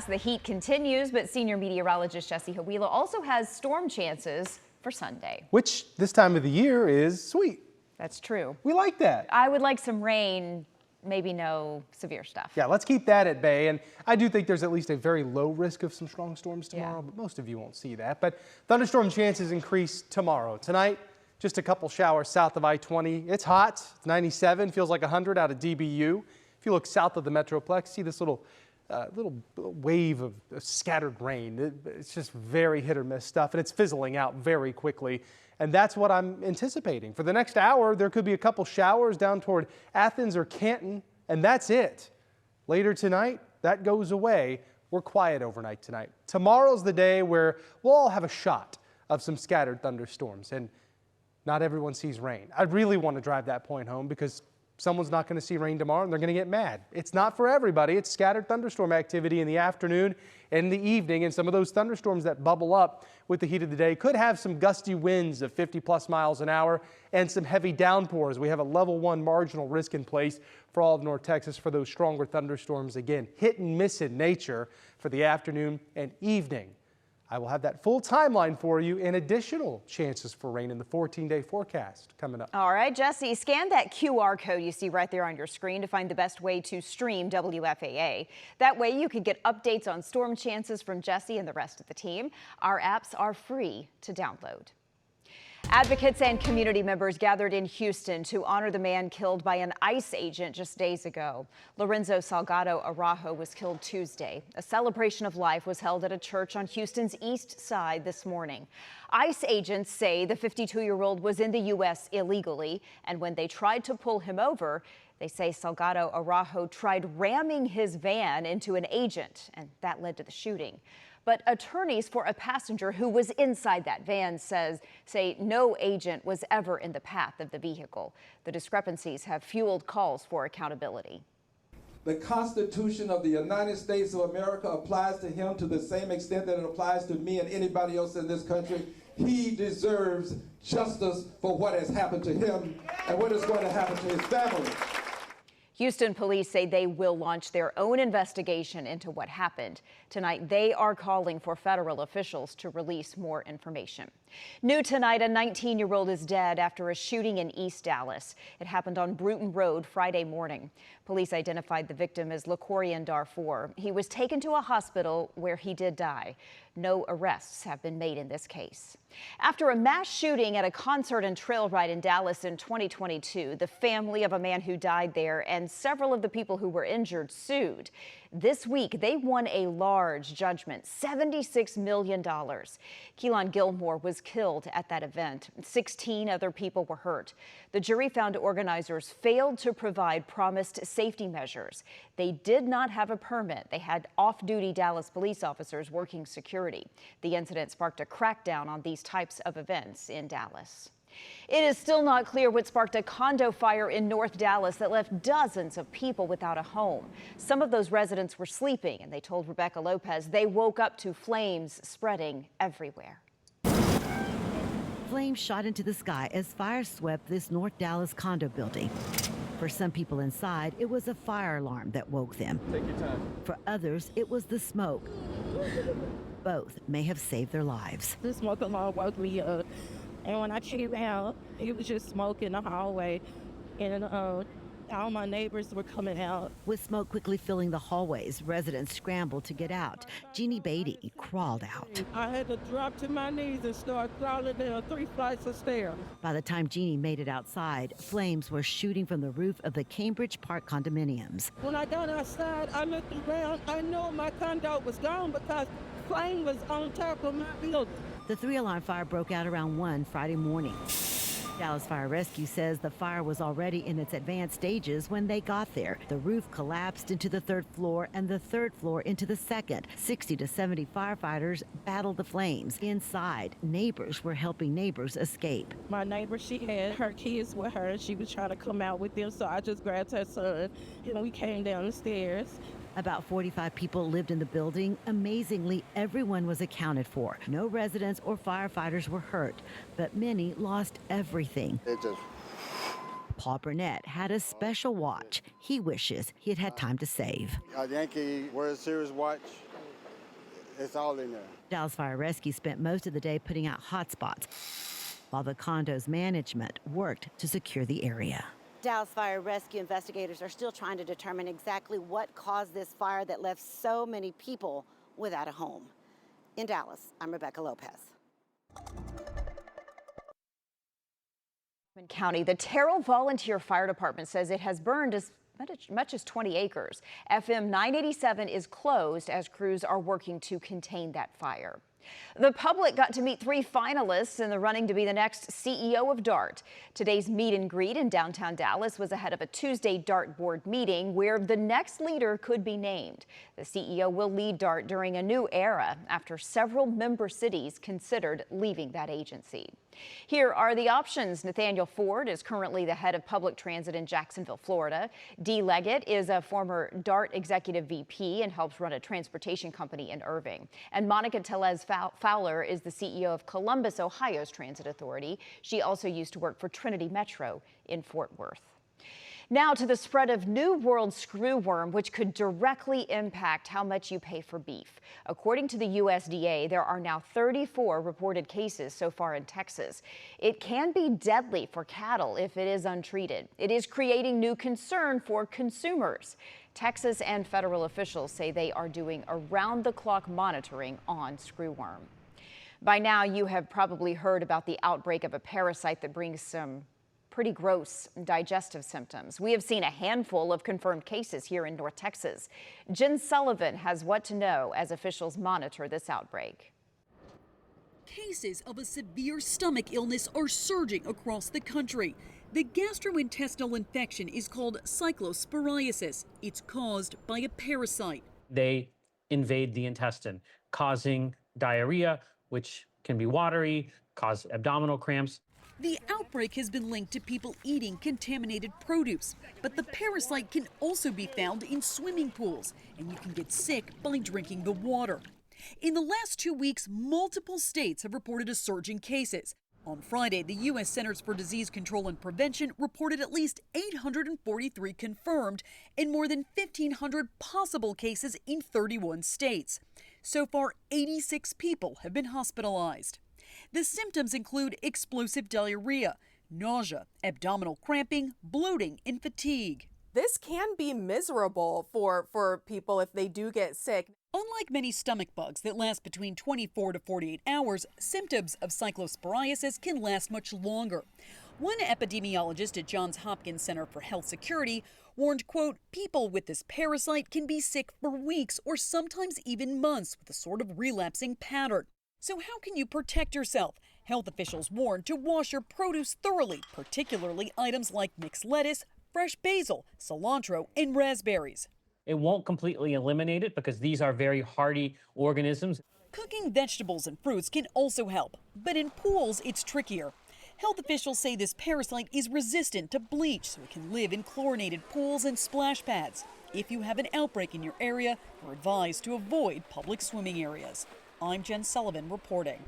The heat continues, but senior meteorologist Jesse Hawila also has storm chances for Sunday. Which this time of the year is sweet. That's true. We like that. I would like some rain, maybe no severe stuff. Yeah, let's keep that at bay. And I do think there's at least a very low risk of some strong storms tomorrow, but most of you won't see that. But thunderstorm chances increase tomorrow. Tonight, just a couple showers south of I-20. It's hot. It's 97, feels like 100 out of DBU. If you look south of the Metroplex, see this little wave of scattered rain. It's just very hit or miss stuff, and it's fizzling out very quickly. And that's what I'm anticipating. For the next hour, there could be a couple showers down toward Athens or Canton, and that's it. Later tonight, that goes away. We're quiet overnight tonight. Tomorrow's the day where we'll all have a shot of some scattered thunderstorms, and not everyone sees rain. I really want to drive that point home because someone's not going to see rain tomorrow and they're going to get mad. It's not for everybody. It's scattered thunderstorm activity in the afternoon and in the evening, and some of those thunderstorms that bubble up with the heat of the day could have some gusty winds of 50+ miles an hour and some heavy downpours. We have a level 1 marginal risk in place for all of North Texas for those stronger thunderstorms. Again, hit and miss in nature for the afternoon and evening. I will have that full timeline for you and additional chances for rain in the 14-day forecast coming up. All right, Jesse, scan that QR code you see right there on your screen to find the best way to stream WFAA. That way you can get updates on storm chances from Jesse and the rest of the team. Our apps are free to download. Advocates and community members gathered in Houston to honor the man killed by an ICE agent just days ago. Lorenzo Salgado Araujo was killed Tuesday. A celebration of life was held at a church on Houston's east side this morning. ICE agents say the 52-year-old was in the U.S. illegally, and when they tried to pull him over, they say Salgado Araujo tried ramming his van into an agent, and that led to the shooting. But attorneys for a passenger who was inside that van say no agent was ever in the path of the vehicle. The discrepancies have fueled calls for accountability. The Constitution of the United States of America applies to him to the same extent that it applies to me and anybody else in this country. He deserves justice for what has happened to him and what is going to happen to his family. Houston police say they will launch their own investigation into what happened. Tonight, they are calling for federal officials to release more information. New tonight, a 19-year-old is dead after a shooting in East Dallas. It happened on Bruton Road Friday morning. Police identified the victim as LaCorian Darfour. He was taken to a hospital where he did die. No arrests have been made in this case. After a mass shooting at a concert and trail ride in Dallas in 2022, the family of a man who died there and several of the people who were injured sued. This week, they won a large judgment, $76 million. Keelan Gilmore was killed at that event. 16 other people were hurt. The jury found organizers failed to provide promised safety measures. They did not have a permit. They had off-duty Dallas police officers working security. The incident sparked a crackdown on these types of events in Dallas. It is still not clear what sparked a condo fire in North Dallas that left dozens of people without a home. Some of those residents were sleeping, and they told Rebecca Lopez they woke up to flames spreading everywhere. Flames shot into the sky as fire swept this North Dallas condo building. For some people inside, it was a fire alarm that woke them. Take your time. For others, it was the smoke. Both may have saved their lives. The smoke alarm woke me up. And when I came out, it was just smoke in the hallway, and all my neighbors were coming out. With smoke quickly filling the hallways, residents scrambled to get out. Jeannie Beatty crawled out. I had to drop to my knees and start crawling down 3 flights of stairs. By the time Jeannie made it outside, flames were shooting from the roof of the Cambridge Park condominiums. When I got outside, I looked around. I knew my condo was gone because flame was on top of my building. The 3-alarm fire broke out around 1 Friday morning. Dallas Fire Rescue says the fire was already in its advanced stages when they got there. The roof collapsed into the 3rd floor and the 3rd floor into the 2nd. 60 to 70 firefighters battled the flames. Inside, neighbors were helping neighbors escape. My neighbor, she had her kids with her, and she was trying to come out with them, so I just grabbed her son, and we came down the stairs. About 45 people lived in the building. Amazingly, everyone was accounted for. No residents or firefighters were hurt, but many lost everything. Paul Burnett had a special watch he wishes he had had time to save. A Yankee World Series watch, It's all in there. Dallas Fire Rescue spent most of the day putting out hot spots, while the condo's management worked to secure the area. Dallas Fire Rescue investigators are still trying to determine exactly what caused this fire that left so many people without a home. In Dallas, I'm Rebecca Lopez. County, the Terrell Volunteer Fire Department says it has burned as much as 20 acres. FM 987 is closed as crews are working to contain that fire. The public got to meet 3 finalists in the running to be the next CEO of DART. Today's meet and greet in downtown Dallas was ahead of a Tuesday DART board meeting where the next leader could be named. The CEO will lead DART during a new era after several member cities considered leaving that agency. Here are the options. Nathaniel Ford is currently the head of public transit in Jacksonville, Florida. Dee Leggett is a former DART executive VP and helps run a transportation company in Irving. And Monica Tellez Fowler is the CEO of Columbus, Ohio's transit authority. She also used to work for Trinity Metro in Fort Worth. Now to the spread of New World screwworm, which could directly impact how much you pay for beef. According to the USDA, there are now 34 reported cases so far in Texas. It can be deadly for cattle if it is untreated. It is creating new concern for consumers. Texas and federal officials say they are doing around-the-clock monitoring on screwworm. By now, you have probably heard about the outbreak of a parasite that brings some pretty gross digestive symptoms. We have seen a handful of confirmed cases here in North Texas. Jen Sullivan has what to know as officials monitor this outbreak. Cases of a severe stomach illness are surging across the country. The gastrointestinal infection is called cyclosporiasis. It's caused by a parasite. They invade the intestine, causing diarrhea, which can be watery, cause abdominal cramps. The outbreak has been linked to people eating contaminated produce, but the parasite can also be found in swimming pools, and you can get sick by drinking the water. In the last 2 weeks, multiple states have reported a surge in cases. On Friday, the U.S. Centers for Disease Control and Prevention reported at least 843 confirmed and more than 1,500 possible cases in 31 states. So far, 86 people have been hospitalized. The symptoms include explosive diarrhea, nausea, abdominal cramping, bloating, and fatigue. This can be miserable for people if they do get sick. Unlike many stomach bugs that last between 24 to 48 hours, symptoms of cyclosporiasis can last much longer. One epidemiologist at Johns Hopkins Center for Health Security warned, quote, people with this parasite can be sick for weeks or sometimes even months with a sort of relapsing pattern. So how can you protect yourself? Health officials warn to wash your produce thoroughly, particularly items like mixed lettuce, fresh basil, cilantro, and raspberries. It won't completely eliminate it because these are very hardy organisms. Cooking vegetables and fruits can also help, but in pools it's trickier. Health officials say this parasite is resistant to bleach, so it can live in chlorinated pools and splash pads. If you have an outbreak in your area, you're advised to avoid public swimming areas. I'm Jen Sullivan reporting.